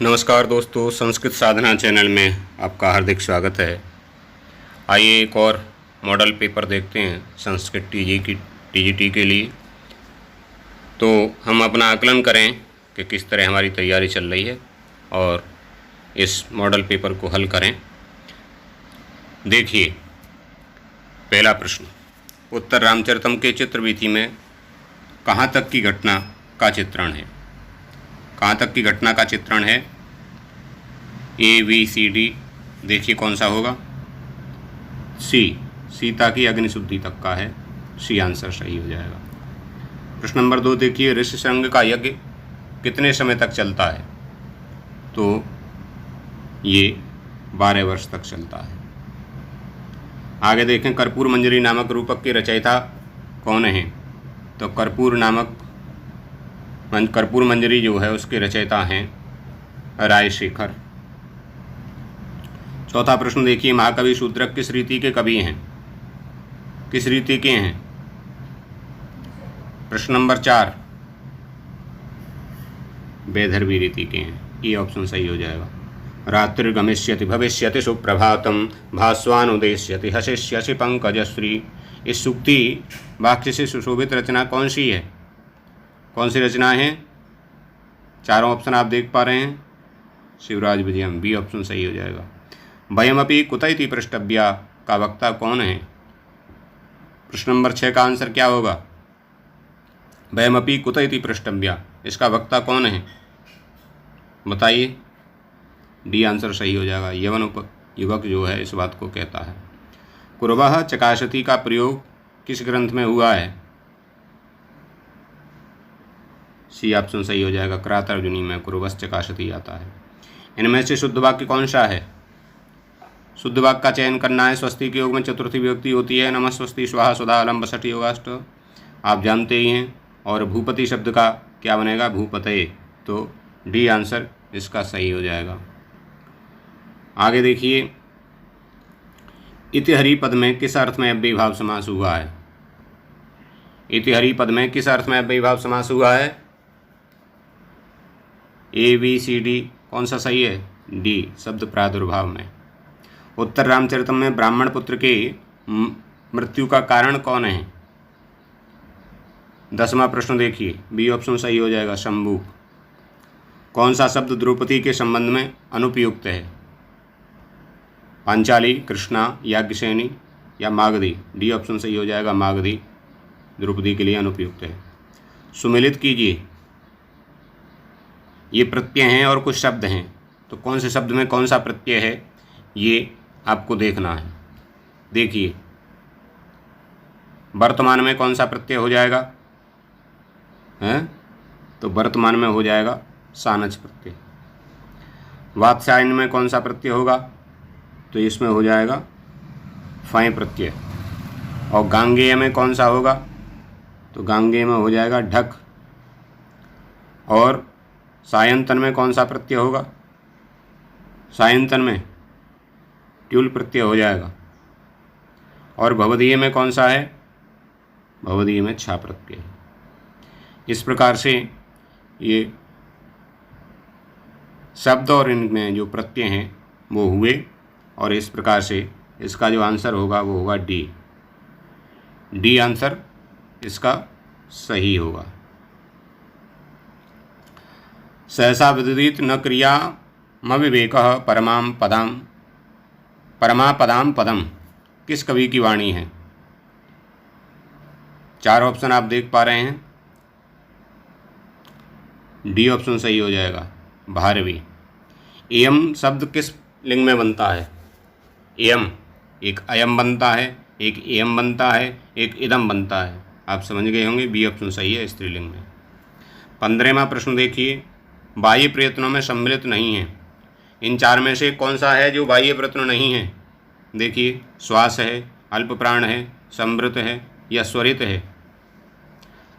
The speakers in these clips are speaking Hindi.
नमस्कार दोस्तों, संस्कृत साधना चैनल में आपका हार्दिक स्वागत है। आइए एक और मॉडल पेपर देखते हैं संस्कृत टीजीटी के लिए। तो हम अपना आकलन करें कि किस तरह हमारी तैयारी चल रही है और इस मॉडल पेपर को हल करें। देखिए, पहला प्रश्न, उत्तर रामचरितम के चित्रवीथी में कहाँ तक की घटना का चित्रण है? कहाँ तक की घटना का चित्रण है? ABCD देखिए कौन सा होगा। C, सीता की अग्निशुद्धि तक का है। C आंसर सही हो जाएगा। प्रश्न नंबर 2 देखिए, ऋष्यशृंग का यज्ञ कितने समय तक चलता है? तो ये 12 वर्ष तक चलता है। आगे देखें, कर्पूर मंजरी नामक रूपक के रचयिता कौन हैं? तो कर्पूर मंजरी जो है उसके रचयिता हैं रायशेखर। चौथा प्रश्न देखिए, महाकवि शूद्रक किस रीति के कवि हैं? किस रीति के हैं? प्रश्न नंबर 4 वैदर्भी रीति के हैं। ये ऑप्शन सही हो जाएगा। रात्रिर्गमिष्यति भविष्यति सुप्रभातम भास्वानुदेश्यति हसिष्यसि पंकजश्री। इस सूक्ति वाक्य से सुशोभित रचना कौन सी है? कौन सी रचना है? चारों ऑप्शन आप देख पा रहे हैं। शिवराज विजयम, बी ऑप्शन सही हो जाएगा। वयमपि कुत इति पृष्टव्या का वक्ता कौन है? प्रश्न नंबर 6 का आंसर क्या होगा? वयमपि कुत इति पृष्टव्या, इसका वक्ता कौन है? बताइए। डी आंसर सही हो जाएगा। यवन युवक जो है इस बात को कहता है। कुरवः चकाशति का प्रयोग किस ग्रंथ में हुआ है? सी ऑप्शन सही हो जाएगा। क्रातार्जुनी में कुरवश्च चकाशति आता है। इनमें से शुद्ध वाक्य कौन सा है? शुद्ध वाक्य का चयन करना है। स्वस्ति के योग में चतुर्थी विभक्ति होती है। नमः स्वस्ति स्वाहा सुधा अलम बसठ योगाष्ट, आप जानते ही हैं। और भूपति शब्द का क्या बनेगा? भूपतये। तो डी आंसर इसका सही हो जाएगा। आगे देखिए, इतिहरि पद में किस अर्थ में अव्ययीभाव समास हुआ है? इतिहरि पद में किस अर्थ में अव्ययीभाव समास हुआ है? ABCD कौन सा सही है? डी, शब्द प्रादुर्भाव में। उत्तर रामचरितम में ब्राह्मण पुत्र के मृत्यु का कारण कौन है? 10वां प्रश्न देखिए, बी ऑप्शन सही हो जाएगा, शंभू। कौन सा शब्द द्रौपदी के संबंध में अनुपयुक्त है? पांचाली, कृष्णा, याज्ञसेनी या मागधी? डी ऑप्शन सही हो जाएगा, मागधी द्रौपदी के लिए अनुपयुक्त है। सुमिलित कीजिए, ये प्रत्यय हैं और कुछ शब्द हैं, तो कौन से शब्द में कौन सा प्रत्यय है ये आपको देखना है। देखिए, वर्तमान में कौन सा प्रत्यय हो जाएगा? हैं? तो वर्तमान में हो जाएगा सानच प्रत्यय। वात्स्यायन में कौन सा प्रत्यय होगा? तो इसमें हो जाएगा फय प्रत्यय। और गांगेय में कौन सा होगा? तो गांगेय में हो जाएगा ढक। और सायंतन में कौन सा प्रत्यय होगा? सायंतन में ट्यूल प्रत्यय हो जाएगा। और भवदीय में कौन सा है? भवदीय में छा प्रत्यय। इस प्रकार से ये शब्द और इनमें जो प्रत्यय हैं वो हुए, और इस प्रकार से इसका जो आंसर होगा वो होगा डी। डी आंसर इसका सही होगा। सहसा विदित न क्रिया मविवेकः परमापदाम पदम किस कवि की वाणी है? 4 ऑप्शन आप देख पा रहे हैं। डी ऑप्शन सही हो जाएगा, भारवी। एयम शब्द किस लिंग में बनता है? एयम, एक अयम बनता है, एक एयम बनता है, एक इदम बनता है। आप समझ गए होंगे, बी ऑप्शन सही है, स्त्रीलिंग में। 15वां प्रश्न देखिए, बाह्य प्रयत्नों में सम्मिलित नहीं है। इन 4 में से कौन सा है जो बाह्य प्रयत्न नहीं है? देखिए, श्वास है, अल्प प्राण है, समृत है या स्वरित है?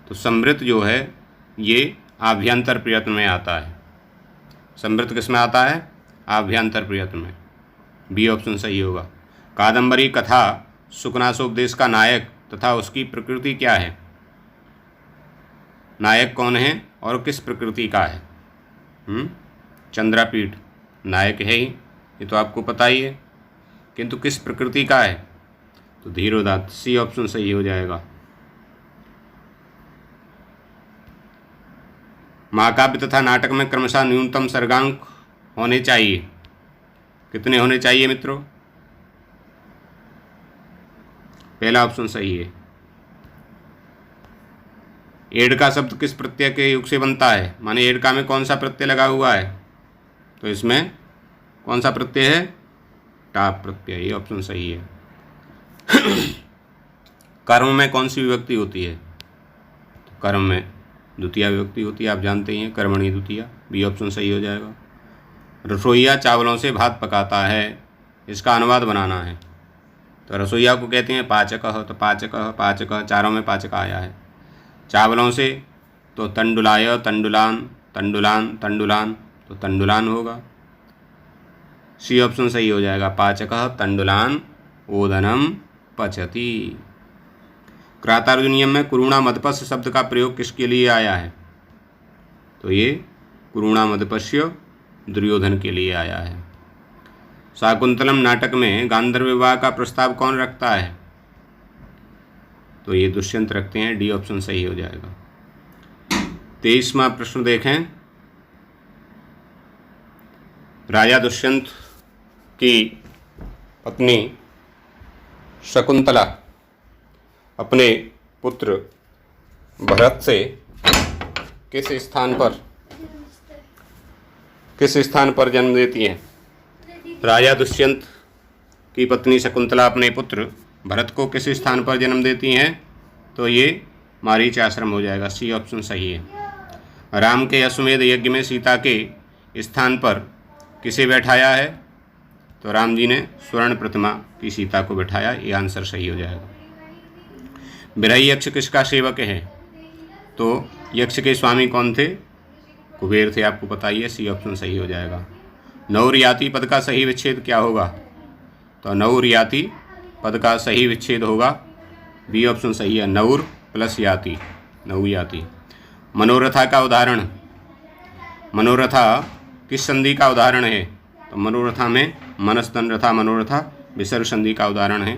तो समृत जो है ये आभ्यंतर प्रयत्न में आता है। समृत किस में आता है? आभ्यंतर प्रयत्न में। बी ऑप्शन सही होगा। कादंबरी कथा सुखनासोपदेश का नायक तथा उसकी प्रकृति क्या है? नायक कौन है और किस प्रकृति का है? चंद्रापीठ नायक है ही, ये तो आपको पता ही है, किंतु किस प्रकृति का है? तो धीरोदात्त, सी ऑप्शन सही हो जाएगा। महाकाव्य तथा नाटक में क्रमशः न्यूनतम सर्गांक होने चाहिए, कितने होने चाहिए मित्रों? पहला ऑप्शन सही है। एडका शब्द किस प्रत्यय के युग से बनता है? माने एडका में कौन सा प्रत्यय लगा हुआ है? तो इसमें कौन सा प्रत्यय है? टाप प्रत्यय, ये ऑप्शन सही है। कर्म में कौन सी विभक्ति होती है? तो कर्म में द्वितीय विभक्ति होती है, आप जानते ही हैं, कर्मणि द्वितीय, बी ऑप्शन सही हो जाएगा। रसोइया चावलों से भात पकाता है, इसका अनुवाद बनाना है। तो रसोइया को कहते हैं पाचकः, तो पाचकः पाचकः चारों में पाचक आया है। चावलों से तो तंडुलाय तंडुलान, तंडुलान तंडुलान, तो तंडुलान होगा, सी ऑप्शन सही हो जाएगा। पाचकः तंडुलान ओदनम पचति। क्रातार्जुनीयम में कुरुणा मदपस्य शब्द का प्रयोग किसके लिए आया है? तो ये कुरुणा मदपस्य दुर्योधन के लिए आया है। शाकुंतलम नाटक में गांधर्व विवाह का प्रस्ताव कौन रखता है? तो ये दुष्यंत रखते हैं, डी ऑप्शन सही हो जाएगा। 23वां प्रश्न देखें। राजा दुष्यंत की पत्नी शकुंतला अपने पुत्र भरत से किस स्थान पर जन्म देती है? राजा दुष्यंत की पत्नी शकुंतला अपने पुत्र भरत को किस स्थान पर जन्म देती हैं? तो ये मारीच आश्रम हो जाएगा, सी ऑप्शन सही है। राम के अश्वमेध यज्ञ में सीता के स्थान पर किसे बैठाया है? तो राम जी ने स्वर्ण प्रतिमा की सीता को बैठाया, ये आंसर सही हो जाएगा। बिरही यक्ष किसका सेवक है? तो यक्ष के स्वामी कौन थे? कुबेर थे, आपको पता ही है, सी ऑप्शन सही हो जाएगा। नौर याति पद का सही विच्छेद क्या होगा? तो नौर याति पद का सही विच्छेद होगा, बी ऑप्शन सही है, नौर प्लस याति, नौ याति। मनोरथा का उदाहरण, मनोरथा किस संधि का उदाहरण है? तो मनोरथा में मनस्तन रथा मनोरथा विसर्ग संधि का उदाहरण है।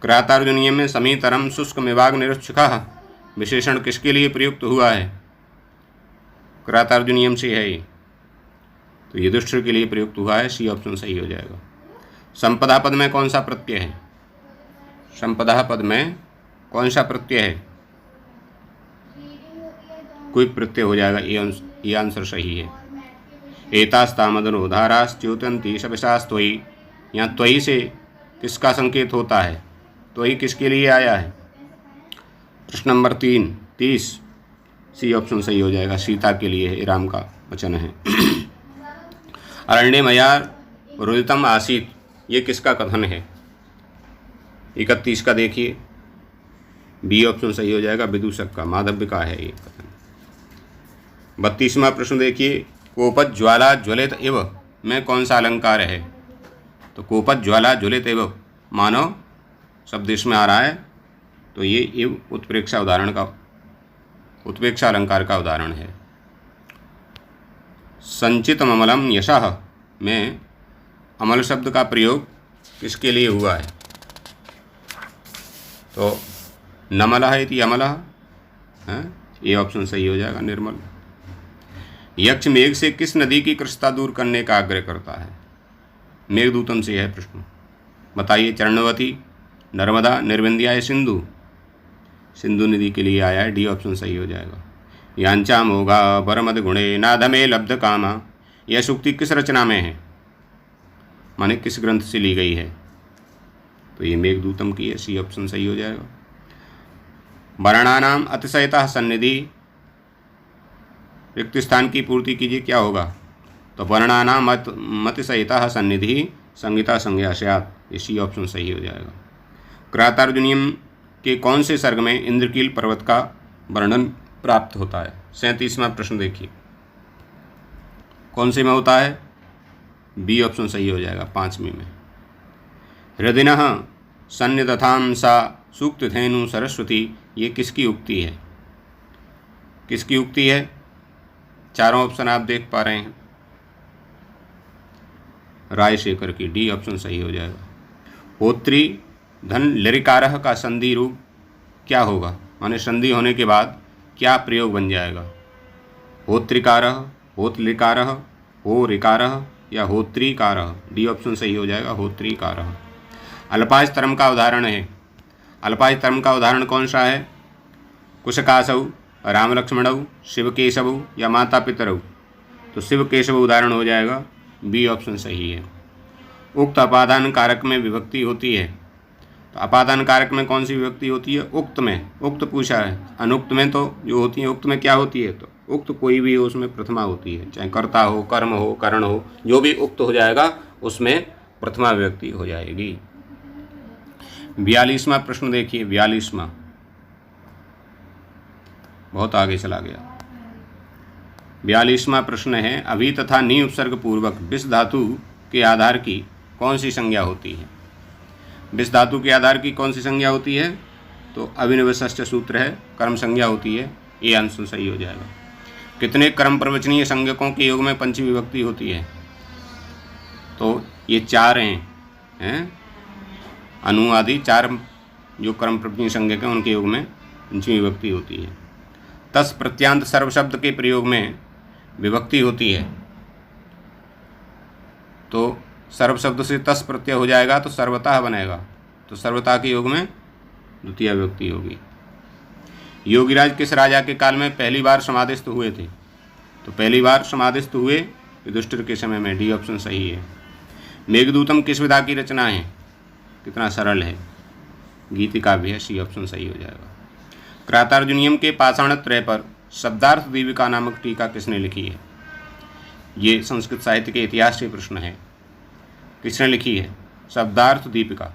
क्रातार्जुनीय में समीतरम शुष्क विभाग निरुच्छुकः विशेषण किसके लिए प्रयुक्त हुआ है? क्रातार्जुनीयम से है ये, तो युधिष्ठिर के लिए प्रयुक्त हुआ है, सी ऑप्शन सही हो जाएगा। संपदा पद में कौन सा प्रत्यय है? संपदा पद में कौन सा प्रत्यय है? कोई प्रत्यय हो जाएगा, ये आंसर सही है। एतास्तामदनोधाराश्च्युतन्ति सविशास्त्वयि, यहाँ त्वयि से किसका संकेत होता है? त्वयि किसके लिए आया है? प्रश्न नंबर 30, सी ऑप्शन सही हो जाएगा, सीता के लिए है, राम का वचन है। अरण्य मया रुदितम आसीत, ये किसका कथन है? 31 का देखिए, बी ऑप्शन सही हो जाएगा, विदूषक का, माधव्य का है ये कथन। 32वां प्रश्न देखिए। कोपत ज्वाला ज्वलित इव में कौन सा अलंकार है? तो कोपत ज्वाला ज्वलित इव मानव शब्द इसमें आ रहा है, तो ये इव उत्प्रेक्षा अलंकार का उदाहरण है। संचित अमलम यशः में अमल शब्द का प्रयोग किसके लिए हुआ है? तो नमलः इति अमलः, ये ऑप्शन सही हो जाएगा, निर्मल। यक्ष मेघ से किस नदी की कृष्णता दूर करने का आग्रह करता है? मेघदूतम से है प्रश्न, बताइए। चरणवती, नर्मदा, निर्विंध्या या सिंधु? सिंधु नदी के लिए आया है, डी ऑप्शन सही हो जाएगा। यांचा मोगा परमद गुणे नाधमे लब्ध कामा, यह सूक्ति किस रचना में है? माने किस ग्रंथ से ली गई है? तो ये मेघदूतम की है, सी ऑप्शन सही हो जाएगा। वर्णानाम अतिशयतः सन्निधि, रिक्त स्थान की पूर्ति कीजिए, क्या होगा? तो वर्णानाम अतिशयतः सन्निधि संहिता संज्ञा स्यात्, ये सी ऑप्शन सही हो जाएगा। क्रातार्जुनीयम के कौन से सर्ग में इंद्रकील पर्वत का वर्णन प्राप्त होता है? 37वां प्रश्न देखिए, कौन से में होता है? बी ऑप्शन सही हो जाएगा, 5वीं में। हृदिनः सन्निदधाम सा सूक्त धेनु सरस्वती, ये किसकी उक्ति है? किसकी उक्ति है? चारों ऑप्शन आप देख पा रहे हैं। रायशेखर की, डी ऑप्शन सही हो जाएगा। होत्री धन लिरिकारह का संधि रूप क्या होगा, माने संधि होने के बाद क्या प्रयोग बन जाएगा? होत्रिकारह, होतलिकारह, हो रिकारह या होत्रीकारह, डी ऑप्शन सही हो जाएगा, होत्रीकारह। अल्पास्तरम का उदाहरण है, अल्पास्तरम का उदाहरण कौन सा है? कुशकासौ, राम लक्ष्मणौ, शिव केशवौ या माता पितरौ, तो शिव केशव उदाहरण हो जाएगा, बी ऑप्शन सही है। उक्त अपादान कारक में विभक्ति होती है, तो अपादान कारक में कौन सी विभक्ति होती है? उक्त में, उक्त पूछा है। अनुक्त में तो जो होती है, उक्त में क्या होती है? तो उक्त कोई भी हो उसमें प्रथमा होती है, चाहे कर्ता हो, कर्म हो, करण हो, जो भी उक्त हो जाएगा उसमें प्रथमा विभक्ति हो जाएगी। 42वां प्रश्न देखिए, 42वां बहुत आगे चला गया। 42वां प्रश्न है, अभी तथा नी उपसर्ग पूर्वक विस धातु के आधार की कौन सी संज्ञा होती है? विस धातु के आधार की कौन सी संज्ञा होती है? तो अभिनिवेशस्य सूत्र है, कर्म संज्ञा होती है, ये आंसर सही हो जाएगा। कितने कर्म प्रवचनीय संज्ञकों के योग में पंचमी विभक्ति होती है? तो ये 4 हैं, अनु आदि 4 जो कर्म प्रवचनीय संज्ञक हैं उनके योग में पंचमी विभक्ति होती है। तस् प्रत्यांत सर्व शब्द के प्रयोग में विभक्ति होती है, तो सर्व शब्द से तस् प्रत्यय हो जाएगा तो सर्वतः बनेगा, तो सर्वतः के योग में द्वितीय विभक्ति होगी। योगीराज किस राजा के काल में पहली बार समाधिस्थ हुए थे? तो पहली बार समाधिस्थ हुए युधिष्ठिर के समय में, डी ऑप्शन सही है। मेघदूतम किस विधा की रचना है? कितना सरल है, गीति काव्य है, सी ऑप्शन सही हो जाएगा। क्रातार्जुनीयम के पाषाण त्रय पर शब्दार्थ दीपिका नामक टीका किसने लिखी है? ये संस्कृत साहित्य के इतिहास से प्रश्न है, किसने लिखी है शब्दार्थ दीपिका?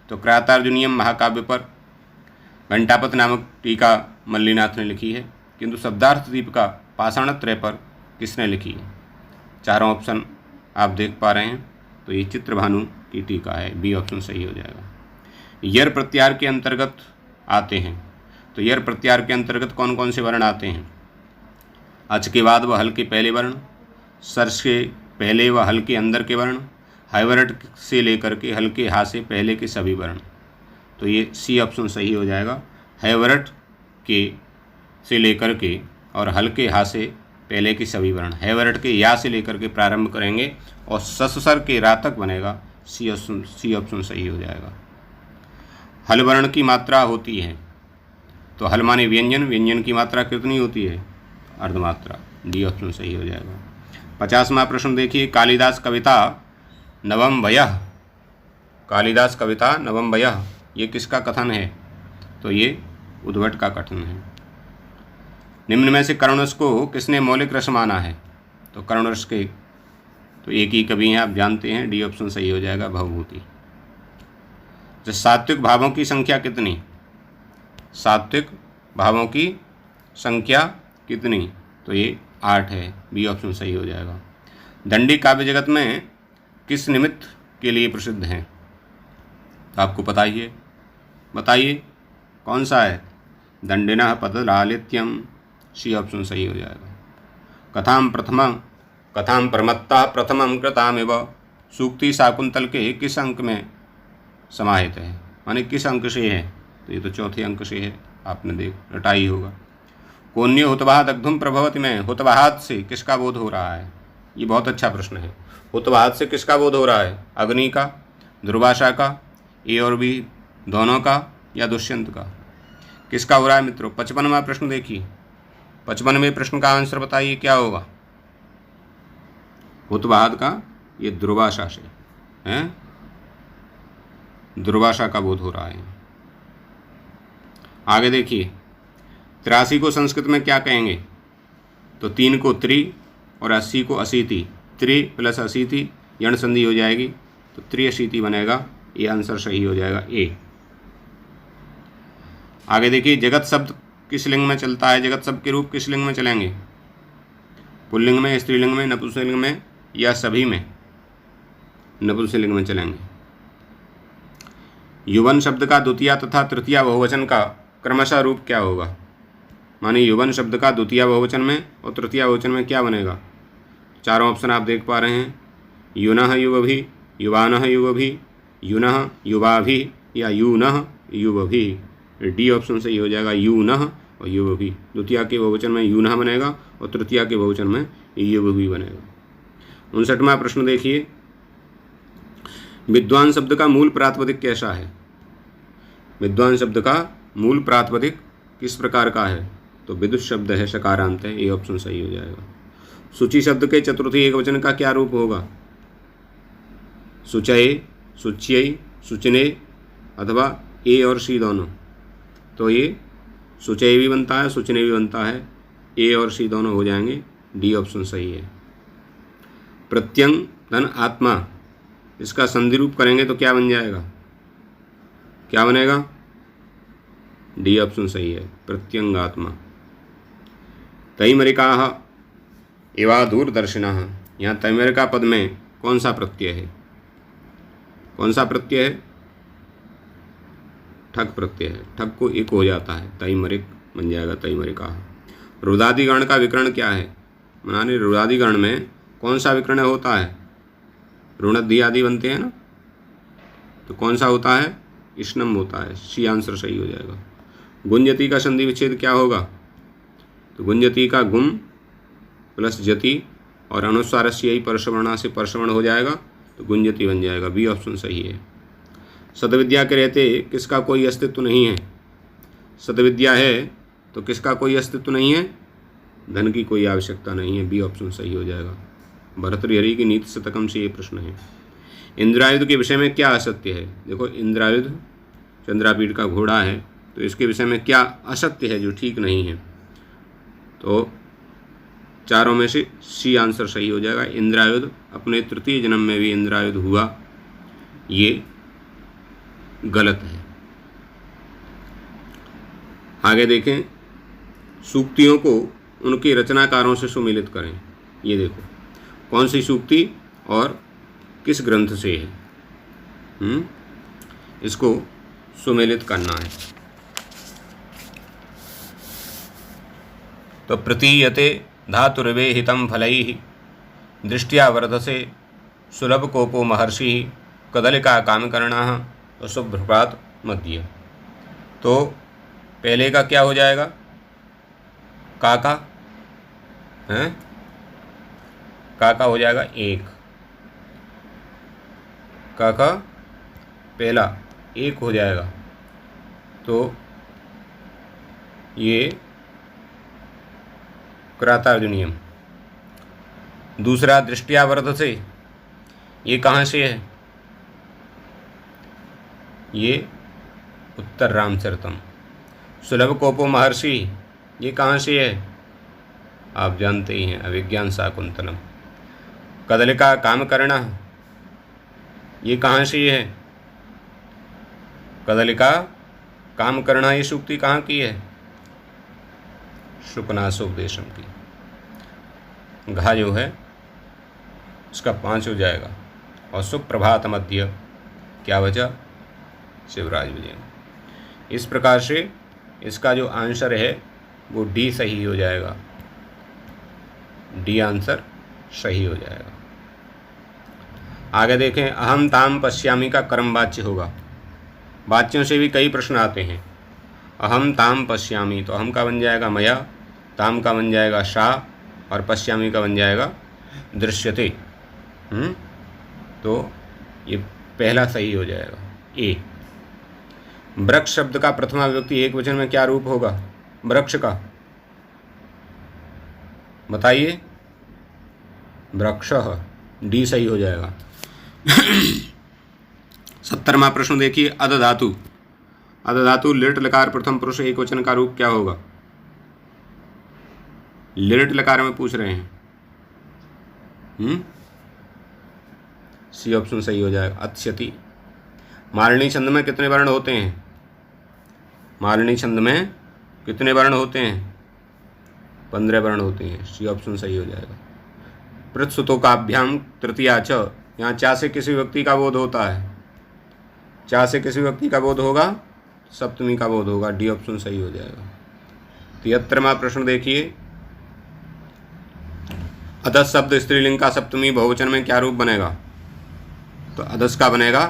तो क्रातार्जुनीयम महाकाव्य पर घंटापत नामक टीका मल्लीनाथ ने लिखी है, किंतु शब्दार्थ दीपिका पाषाण त्रय पर किसने लिखी है? चारों ऑप्शन आप देख पा रहे हैं, तो ये चित्रभानु की टीका है, बी ऑप्शन सही हो जाएगा। यर प्रत्याहार के अंतर्गत आते हैं, तो यर प्रत्याहार के अंतर्गत कौन कौन से वर्ण आते हैं? अच के बाद व हल के पहले वर्ण, सर्ष के पहले व हल के अंदर के वर्ण, हाइवरट से लेकर के हल के हा से पहले के सभी वर्ण, तो ये सी ऑप्शन सही हो जाएगा। हाइवरट के से लेकर के और हल के हा से पहले के सभी वर्ण, हाइवरट के या से लेकर के प्रारंभ करेंगे और ससुसर के रा तक बनेगा, सी ऑप्शन सही हो जाएगा। हल वर्ण की मात्रा होती है, तो हल माने व्यंजन, व्यंजन की मात्रा कितनी होती है? अर्धमात्रा, डी ऑप्शन सही हो जाएगा। 50वां प्रश्न देखिए, कालिदास कविता नवम वयः, कालिदास कविता नवम वयः ये किसका कथन है? तो ये उद्भट का कथन है। निम्न में से करुणरस को किसने मौलिक रस माना है? तो करुणरस के तो एक ही कवि हैं, आप जानते हैं, डी ऑप्शन सही हो जाएगा, भवभूति। तो सात्विक भावों की संख्या कितनी? सात्विक भावों की संख्या कितनी? तो ये 8 है, बी ऑप्शन सही हो जाएगा। दंडी काव्य जगत में किस निमित्त के लिए प्रसिद्ध हैं? तो आपको बताइए कौन सा है? दंडिनः पदलालित्यम, सी ऑप्शन सही हो जाएगा। कथाम प्रमत्ता प्रथमं कृतामिव सूक्ति शाकुंतल के किस अंक में समाहित है, माने किस अंक से है? तो ये तो चौथे अंक से है, आपने रटाई होगा। कोन्यो हुतवाह दग्धुम प्रभवति में हुतवाहात से किसका बोध हो रहा है? ये बहुत अच्छा प्रश्न है। हुतवाहात से किसका बोध हो रहा है? अग्नि का, दुर्वासा का, ए और बी दोनों का, या दुष्यंत का? किसका हो रहा है मित्रों? 55वां प्रश्न देखिए, 55वें प्रश्न का आंसर बताइए क्या होगा? हुतवाहात का, ये दुर्वासा से है, दुर्वासा का बोध हो रहा है। आगे देखिए, 83 को संस्कृत में क्या कहेंगे? तो 3 को त्रि और 80 को अशीति, त्रि प्लस अशीति यण संधि हो जाएगी, तो त्रिअशीति बनेगा, ये आंसर सही हो जाएगा, ए। आगे देखिए, जगत शब्द किस लिंग में चलता है? जगत शब्द के रूप किस लिंग में चलेंगे? पुल्लिंग में, स्त्रीलिंग में, नपुंसकलिंग में, या सभी में? नपुंसकलिंग में चलेंगे। युवन शब्द का द्वितीय तथा तृतीय बहुवचन का क्रमशः रूप क्या होगा? माने युवन शब्द का द्वितीय बहुवचन में और तृतीय बहुवचन में क्या बनेगा? चारों ऑप्शन आप देख पा रहे हैं, युनः युवभि, युवानः युवभि, युनः युवाभि या यूनः युवभि। डी ऑप्शन सही हो जाएगा, यूनः और युवभि। द्वितीया के बहुवचन में यूनः बनेगा और तृतीया के बहुवचन में युवभि बनेगा। 59वां प्रश्न देखिए, विद्वान शब्द का मूल प्रातिपदिक कैसा है? विद्वान शब्द का मूल प्रातिपदिक किस प्रकार का है? तो विदुष शब्द है, सकारांत है, ये ऑप्शन सही हो जाएगा। शुचि शब्द के चतुर्थी एकवचन का क्या रूप होगा? शुचये, शुच्यै, शुचिने अथवा ए और सी दोनों। तो ये शुचये भी बनता है, शुचिने भी बनता है, ए और सी दोनों हो जाएंगे, डी ऑप्शन सही है। प्रत्यंग धन आत्मा, इसका संधि रूप करेंगे तो क्या बन जाएगा? क्या बनेगा? डी ऑप्शन सही है, प्रत्यंगात्मा। तैमरिकाः इवा दूरदर्शिनः, यहाँ तैमरिका पद में कौन सा प्रत्यय है? कौन सा प्रत्यय है? ठक प्रत्यय है, ठक को एक हो जाता है, तैमरिक बन जाएगा तैमरिकाः। रुदादिगण का विकर्ण क्या है? माने रुदादिगण में कौन सा विकर्ण होता है? ऋणद्धि आदि बनते हैं ना, तो कौन सा होता है? इष्णम होता है, सी आंसर सही हो जाएगा। गुंजति का संधि विच्छेद क्या होगा? तो गुंजति का गुम प्लस जति और अनुस्वारस्य यही परसवर्णा से परसवर्ण हो जाएगा, तो गुंजति बन जाएगा, बी ऑप्शन सही है। सतविद्या के रहते किसका कोई अस्तित्व नहीं है? सतविद्या है तो किसका कोई अस्तित्व नहीं है? धन की कोई आवश्यकता नहीं है, बी ऑप्शन सही हो जाएगा। भर्तृहरि की नीति शतकम से ये प्रश्न है। इंद्रायुध के विषय में क्या असत्य है? देखो, इंद्रायुध चंद्रापीठ का घोड़ा है, तो इसके विषय में क्या असत्य है जो ठीक नहीं है? तो चारों में से सी आंसर सही हो जाएगा। इंद्रायुध अपने तृतीय जन्म में भी इंद्रायुध हुआ, ये गलत है। आगे देखें, सूक्तियों को उनके रचनाकारों से सुमेलित करें। ये देखो कौन सी सूक्ति और किस ग्रंथ से है, इसको सुमेलित करना है। तो प्रतीयते धातुर्वे हितं फलैः, दृष्टिया वर्धसे सुलभ कोपो महर्षि, कदलिका कामकर्णः और सुप्रभात मध्य। तो पहले का क्या हो जाएगा? काका हैं, काका हो जाएगा एक, काका पहला एक हो जाएगा, तो ये क्रातार्जुनीयम। दूसरा दृष्टिया वर्ध से, ये कहाँ से है? ये उत्तर रामचरितम। सुलभ कोपो महर्षि, ये कहाँ से है? आप जानते ही हैं, अभिज्ञान शाकुंतलम। कदलिका कामकर्ण, ये कहाँ से है? कदलिका कामकर्ण, ये सूक्ति कहाँ की है? शुकनासोपदेशम की। घा जो है इसका 5 हो जाएगा। और सुप्रभात मध्य, क्या वजह? शिवराज विजय। इस प्रकार से इसका जो आंसर है वो डी सही हो जाएगा, डी आंसर सही हो जाएगा। आगे देखें, अहम ताम पश्यामी का कर्म वाच्य होगा। वाच्यों से भी कई प्रश्न आते हैं। अहम ताम पश्यामी, तो अहम का बन जाएगा मया, ताम का बन जाएगा सा और पश्यामी का बन जाएगा दृश्यते। तो ये पहला सही हो जाएगा, ए। वृक्ष शब्द का प्रथमा विभक्ति एक वचन में क्या रूप होगा? वृक्ष का बताइए। वृक्षः, डी सही हो जाएगा। 70वां प्रश्न देखिए, अद धातु। अद धातु लिट लकार प्रथम पुरुष एक वचन का रूप क्या होगा? लिट लकार में पूछ रहे हैं। सी ऑप्शन सही हो जाएगा, अत्स्यति। मालिनी छंद में कितने वर्ण होते हैं? मालिनी छंद में कितने वर्ण होते हैं? 15 वर्ण होते हैं, सी ऑप्शन सही हो जाएगा। पृत्सुतोकाभ्याम तृतीया च, यहाँ चा से किसी व्यक्ति का बोध होता है। चा से किसी व्यक्ति का बोध होगा, सप्तमी का बोध होगा, डी ऑप्शन सही हो जाएगा। 73वां प्रश्न देखिए, अतः शब्द स्त्रीलिंग का सप्तमी बहुवचन में क्या रूप बनेगा? तो अदस का बनेगा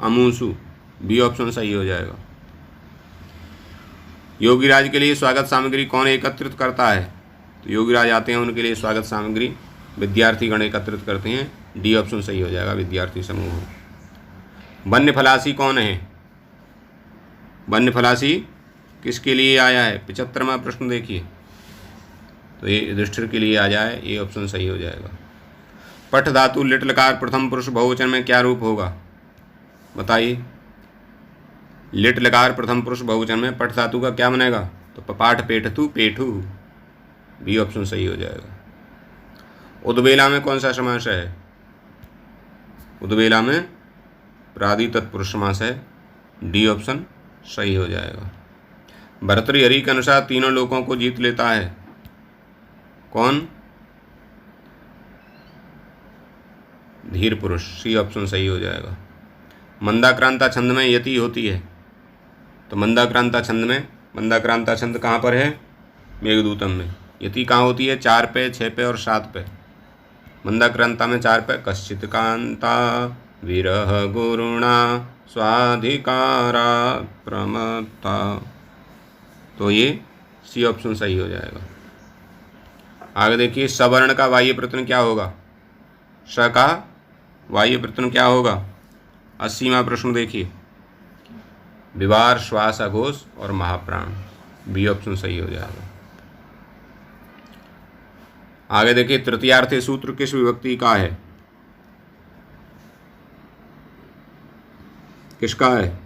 अमूसु, बी ऑप्शन सही हो जाएगा। योगीराज के लिए स्वागत सामग्री कौन एकत्रित करता है? तो योगीराज आते हैं, उनके लिए स्वागत सामग्री विद्यार्थीगण एकत्रित करते हैं, डी ऑप्शन सही हो जाएगा, विद्यार्थी समूह। वन्य फलासी कौन है? वन्य फलासी किसके लिए आया है? 75वां प्रश्न देखिए, तो ये युधिष्ठिर के लिए आ जाए, ये ऑप्शन सही हो जाएगा। पठ धातु लिट लकार प्रथम पुरुष बहुवचन में क्या रूप होगा? बताइए। लिट लकार प्रथम पुरुष बहुवचन में पठ धातु का क्या बनेगा? तो पपाठ पेठतु पेठू, बी ऑप्शन सही हो जाएगा। उद्वेला में कौन सा समास है? उद्वेला में प्रादि तत्पुरुष समास है, डी ऑप्शन सही हो जाएगा। भर्तृहरि के अनुसार तीनों लोकों को जीत लेता है कौन? धीर पुरुष, सी ऑप्शन सही हो जाएगा। मंदाक्रांता छंद में यति होती है, तो मंदाक्रांता छंद में, मंदाक्रांता छंद कहाँ पर है? मेघदूतम में। यति कहाँ होती है? 4 पे, 6 पे और 7 पे। मंदाक्रांता में 4 पे, कश्चित कांता विरह गुरुणा स्वाधिकारा प्रमत्ता, तो ये सी ऑप्शन सही हो जाएगा। आगे देखिए, सवर्ण का बाह्य प्रत्यय क्या होगा? स का बाह्य प्रत्यय क्या होगा? 80वां प्रश्न देखिए, विवार, श्वास, अघोष और महाप्राण, बी ऑप्शन सही हो जाएगा। आगे देखिए, तृतीयार्थी सूत्र किस विभक्ति का है? किसका है?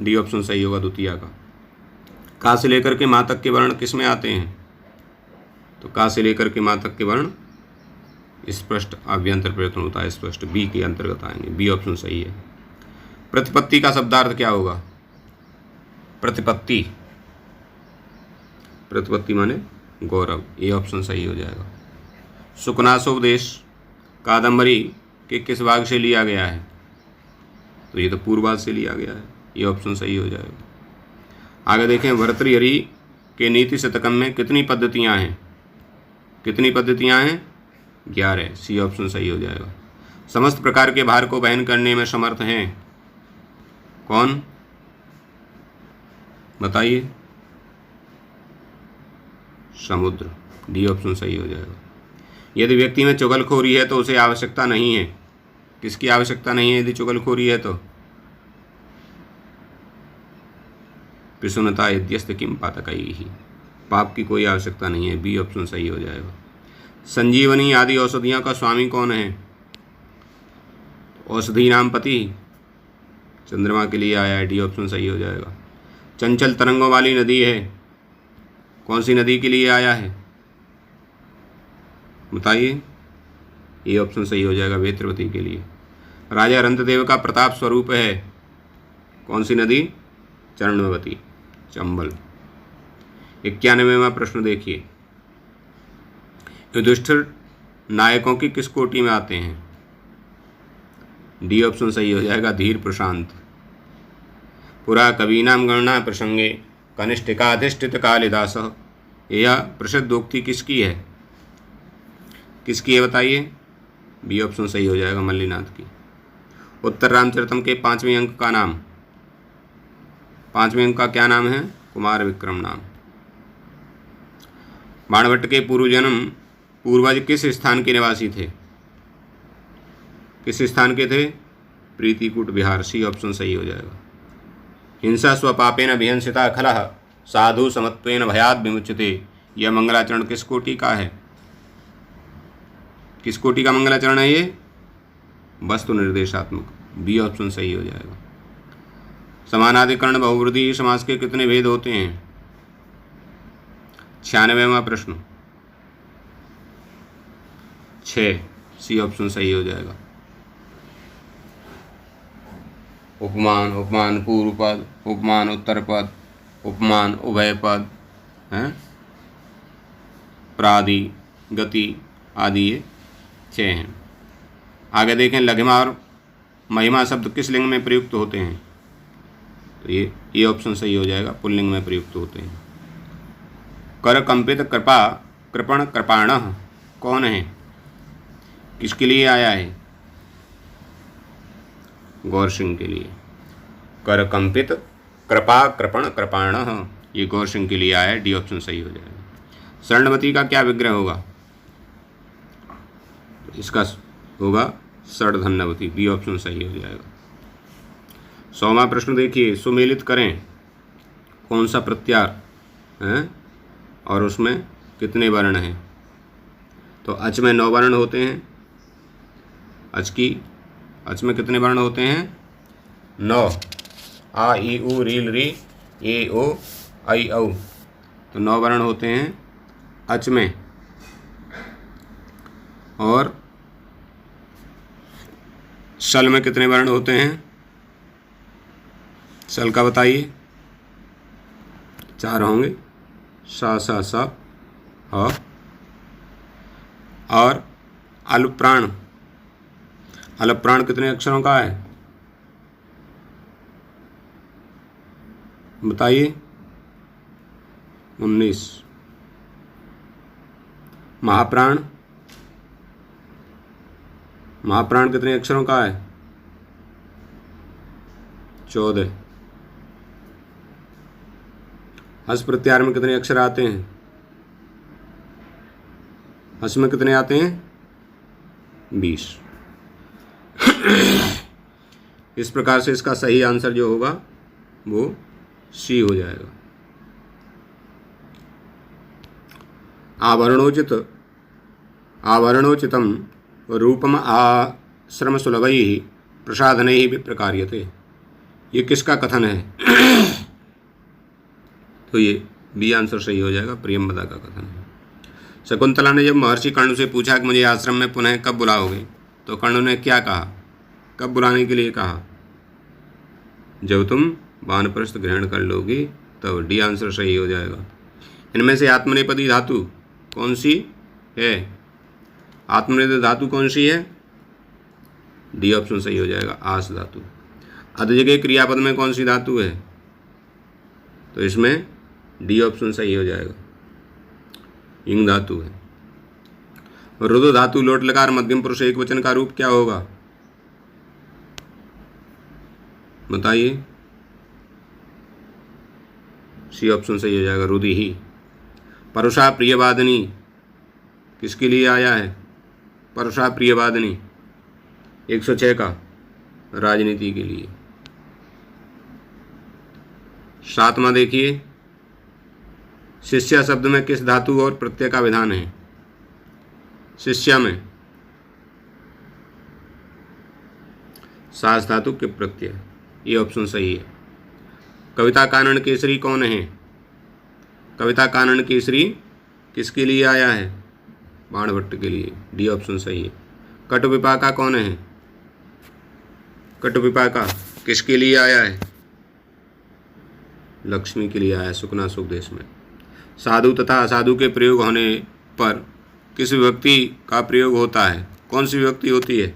डी ऑप्शन सही होगा, द्वितीया का। का से लेकर के माँ तक के वर्ण किस में आते हैं? तो का से लेकर के माँ तक के वर्ण स्पष्ट अभ्यंतर प्रयत्न होता है, स्पष्ट, बी के अंतर्गत आएंगे, बी ऑप्शन सही है। प्रतिपत्ति का शब्दार्थ क्या होगा? प्रतिपत्ति, प्रतिपत्ति माने गौरव, ये ऑप्शन सही हो जाएगा। सुकनासोपदेश कादम्बरी के किस भाग से लिया गया है? तो ये तो पूर्वार्ध से लिया गया है, ये ऑप्शन सही हो जाएगा। आगे देखें, भर्तृहरि के नीति शतकम में कितनी पद्धतियाँ हैं? कितनी पद्धतियाँ हैं? 11, सी ऑप्शन सही हो जाएगा। समस्त प्रकार के भार को वहन करने में समर्थ हैं कौन? बताइए। समुद्र, डी ऑप्शन सही हो जाएगा। यदि व्यक्ति में चुगलखोरी है तो उसे आवश्यकता नहीं है, किसकी आवश्यकता नहीं है यदि चुगलखोरी है? तो पिशुनता यद्यस्त किम पातकैः, पाप की कोई आवश्यकता नहीं है, बी ऑप्शन सही हो जाएगा। संजीवनी आदि औषधियों का स्वामी कौन है? औषधि नाम पति, चंद्रमा के लिए आया है, डी ऑप्शन सही हो जाएगा। चंचल तरंगों वाली नदी है, कौन सी नदी के लिए आया है? बताइए, ये ऑप्शन सही हो जाएगा, वेत्रवती के लिए। राजा रंतदेव का प्रताप स्वरूप है कौन सी नदी? चरणवती, चंबल। 91वां प्रश्न देखिए, युधिष्ठिर नायकों की किस कोटि में आते हैं? डी ऑप्शन सही हो जाएगा, धीर प्रशांत। पुरा कवीनाम गणना प्रसंगे कनिष्ठिकाधिष्ठित कालिदास, यह प्रसिद्धोक्ति किसकी है? किसकी है बताइए? बी ऑप्शन सही हो जाएगा, मल्लिनाथ की। उत्तर रामचरितम के 5वें अंक का नाम, 5वें अंक का क्या नाम है? कुमार विक्रम नाम। बाणभट्ट के पूर्वज किस स्थान के निवासी थे? किस स्थान के थे? प्रीतिकूट बिहार, सी ऑप्शन सही हो जाएगा। हिंसा स्वपापेन विहंसिता खलः साधु समत्वेन भयाद विमुच्यते, यह मंगलाचरण किस कोटि का है? किस कोटि का मंगलाचरण है ये? वस्तु निर्देशात्मक, बी ऑप्शन सही हो जाएगा। समानाधिकरण बहुवृद्धि समास के कितने भेद होते हैं? 96वां प्रश्न, 6, सी ऑप्शन सही हो जाएगा। उपमान, उपमान पूर्व पद, उपमान उत्तर पद, उपमान उभय पद हैं, प्रादि, गति आदि, ये 6 हैं। आगे देखें, लघिमा और महिमा शब्द किस लिंग में प्रयुक्त होते हैं? तो ये ऑप्शन सही हो जाएगा, पुल्लिंग में प्रयुक्त होते हैं। कर कंपित कृपा कृपण कृपाणः कौन है? किसके लिए आया है? गौर सिंह के लिए। कर कंपित कृपा कृपण कृपाण, ये गौर सिंह के लिए आया, डी ऑप्शन सही हो जाएगा। स्वर्णवती का क्या विग्रह होगा? तो इसका होगा षडधन्वती, बी ऑप्शन सही हो जाएगा। 100वां प्रश्न देखिए, सुमेलित करें कौन सा प्रत्यार है और उसमें कितने वर्ण हैं? तो अच में 9 वर्ण होते हैं। अच में कितने वर्ण होते हैं? 9। आ ई उ रील री ए ओ आई औ, तो 9 वर्ण होते हैं अच में। और शल में कितने वर्ण होते हैं? शल का बताइए। 4 होंगे, सा सा सा ह। और अलप्राण, अलप्राण कितने अक्षरों का है बताइए? 19। महाप्राण, महाप्राण कितने अक्षरों का है? 14। हस प्रत्यार में कितने अक्षर आते हैं? हस में कितने आते हैं? 20। इस प्रकार से इसका सही आंसर जो होगा वो सी हो जाएगा। आवर्णोचितम रूपम आश्रम सुलभैः प्रसाधनैः विप्रकार्यते, ये किसका कथन है? तो ये बी आंसर सही हो जाएगा, प्रियंवदा का कथन है। शकुंतला ने जब महर्षि कर्ण से पूछा कि मुझे आश्रम में पुनः कब बुलाओगे, तो कर्ण ने क्या कहा? कब बुलाने के लिए कहा? जब तुम वानप्रस्थ ग्रहण कर लोगी तब, डी आंसर सही हो जाएगा। इनमें से आत्मनेपदी धातु कौन सी है? आत्मनेपदी धातु कौन सी है? डी ऑप्शन सही हो जाएगा, आस धातु। अधजगह क्रियापद में कौन सी धातु है? तो इसमें डी ऑप्शन सही हो जाएगा, इंग धातु है। रुद्र धातु लोट लकार मध्यम पुरुष एक वचन का रूप क्या होगा बताइए? सी ऑप्शन सही हो जाएगा, रुदि ही। परुषा प्रियवादिनी किसके लिए आया है? परुषा प्रियवादिनी 106 का, राजनीति के लिए। 7वां देखिए, शिष्या शब्द में किस धातु और प्रत्यय का विधान है? शिष्या में सास धातु के प्रत्यय, ये ऑप्शन सही है। कविता कानन केसरी कौन है? कविता कानन केसरी किसके लिए आया है? बाणभट्ट के लिए, डी ऑप्शन सही है। कटुविपाका कौन है? कटुविपाका किसके लिए आया है? लक्ष्मी के लिए आया, सुकना सुखदेश में। साधु तथा असाधु के प्रयोग होने पर किस विभक्ति का प्रयोग होता है? कौन सी विभक्ति होती है?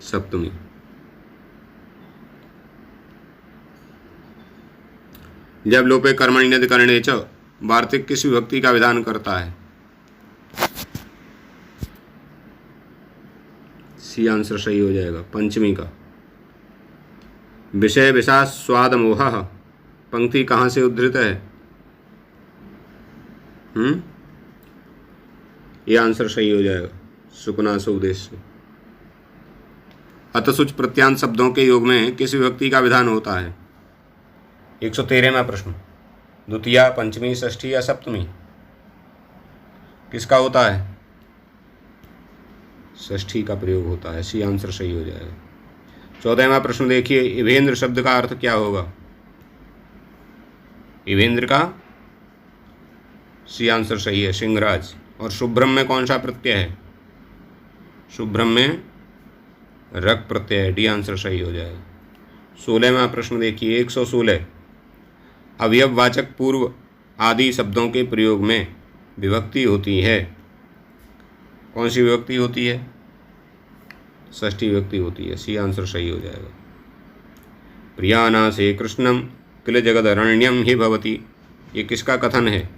सप्तमी। जब लोपे कर्मणि नद करणे च, वार्तिक किस विभक्ति का विधान करता है? सी आंसर सही हो जाएगा, पंचमी का। विषय विषा स्वाद मोह पंक्ति कहाँ से उद्धृत है? ये आंसर सही हो जाएगा, सुकना सुखदेश से। अतसुच प्रत्यांत शब्दों के योग में किस विभक्ति का विधान होता है? 113वां प्रश्न। द्वितीया, पंचमी, षष्ठी या सप्तमी किसका होता है? षष्ठी का प्रयोग होता है, सी आंसर सही हो जाएगा। 14वां प्रश्न देखिए, इवेंद्र शब्द का अर्थ क्या होगा? इवेंद्र का सी आंसर सही है, सिंहराज। और शुभ्रम में कौन सा प्रत्यय है? शुभ्रम में रक प्रत्यय है, डी आंसर सही हो जाएगा। 16वां प्रश्न देखिए, 116 अवयववाचक पूर्व आदि शब्दों के प्रयोग में विभक्ति होती है, कौन सी विभक्ति होती है? षष्ठी विभक्ति होती है, सी आंसर सही हो जाएगा। प्रियानासे कृष्णम किल जगदरण्यम ही भवति, ये किसका कथन है?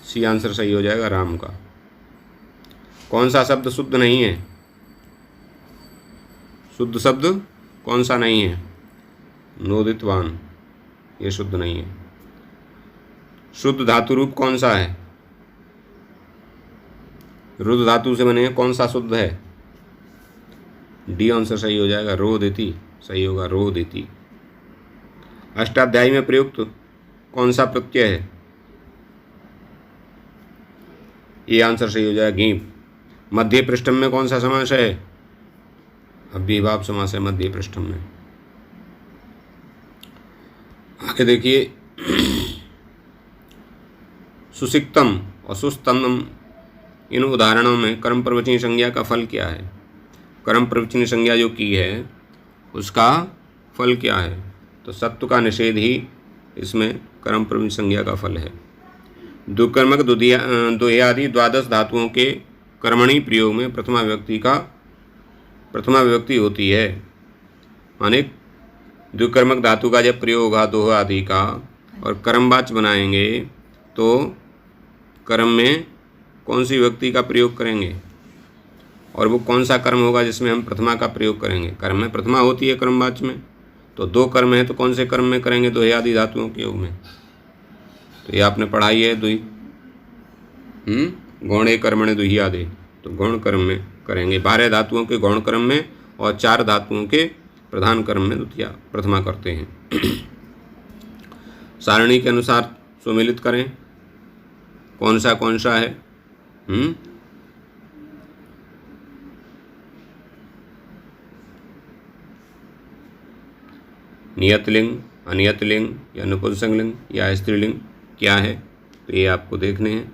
सी आंसर सही हो जाएगा, राम का। कौन सा शब्द शुद्ध नहीं है? शुद्ध शब्द कौन सा नहीं है? नोदितवान, ये शुद्ध नहीं है। शुद्ध धातु रूप कौन सा है? रुद्र धातु से बने कौन सा शुद्ध है? डी आंसर सही हो जाएगा, रोदिति सही होगा, रोदिति। अष्टाध्यायी में प्रयुक्त कौन सा प्रत्यय है? ये आंसर सही हो जाएगा, गीप। मध्य पृष्ठम में कौन सा समास है? अव्ययीभाव समास है मध्य पृष्ठम में। आगे देखिए, सुसिक्तम और सुस्तनम, इन उदाहरणों में कर्म प्रवचनी संज्ञा का फल क्या है? कर्म प्रवचनी संज्ञा जो की है उसका फल क्या है? तो सत्व का निषेध ही इसमें कर्म प्रवचनी संज्ञा का फल है। दुकर्मक द्वयादि द्वादश धातुओं के कर्मणि प्रयोग में प्रथमा विभक्ति होती है। माने द्विकर्मक धातु का जब प्रयोग होगा दोह आदि का और कर्मवाच्य बनाएंगे तो कर्म में कौन सी विभक्ति का प्रयोग करेंगे और वो कौन सा कर्म होगा जिसमें हम प्रथमा का प्रयोग करेंगे? कर्म में प्रथमा होती है कर्मवाच्य में, तो दो कर्म है तो कौन से कर्म में करेंगे? दोहे आदि धातुओं के योग में। तो ये आपने पढ़ाई है दुई गौणे कर्मणे दुही आदि, तो गौण कर्म में करेंगे। 12 धातुओं के गौण कर्म में और 4 धातुओं के प्रधान कर्म में द्वितीया प्रथमा करते हैं। सारणी के अनुसार सुमेलित करें कौन सा है। नियतलिंग, अनियतलिंग या नपुंसकलिंग या स्त्रीलिंग क्या है, तो ये आपको देखने हैं।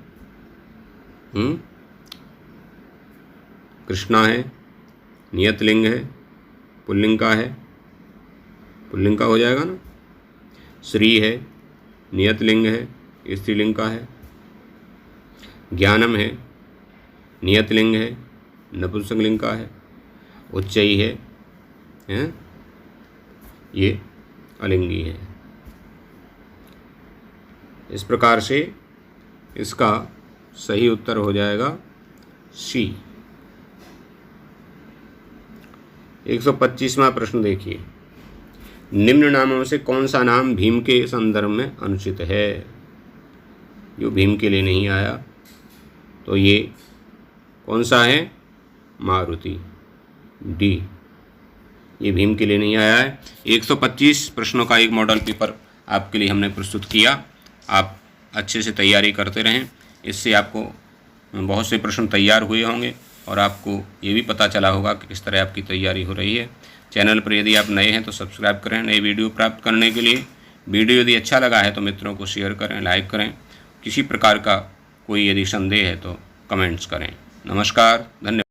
कृष्णा है, नियतलिंग है, पुल्लिंग का है, पुल्लिंग का हो जाएगा ना। श्री है, नियतलिंग है, स्त्रीलिंग का है। ज्ञानम है, नियतलिंग है, नपुंसकलिंग का है। उच्चई है, ये अलिंगी है। इस प्रकार से इसका सही उत्तर हो जाएगा सी। 125वां प्रश्न देखिए, निम्न नामों से कौन सा नाम भीम के संदर्भ में अनुचित है? जो भीम के लिए नहीं आया तो ये कौन सा है? मारुति, डी, ये भीम के लिए नहीं आया है। 125 प्रश्नों का एक मॉडल पेपर आपके लिए हमने प्रस्तुत किया। आप अच्छे से तैयारी करते रहें, इससे आपको बहुत से प्रश्न तैयार हुए होंगे और आपको ये भी पता चला होगा कि किस तरह आपकी तैयारी हो रही है। चैनल पर यदि आप नए हैं तो सब्सक्राइब करें नई वीडियो प्राप्त करने के लिए। वीडियो यदि अच्छा लगा है तो मित्रों को शेयर करें, लाइक करें। किसी प्रकार का कोई यदि संदेह है तो कमेंट्स करें। नमस्कार, धन्यवाद।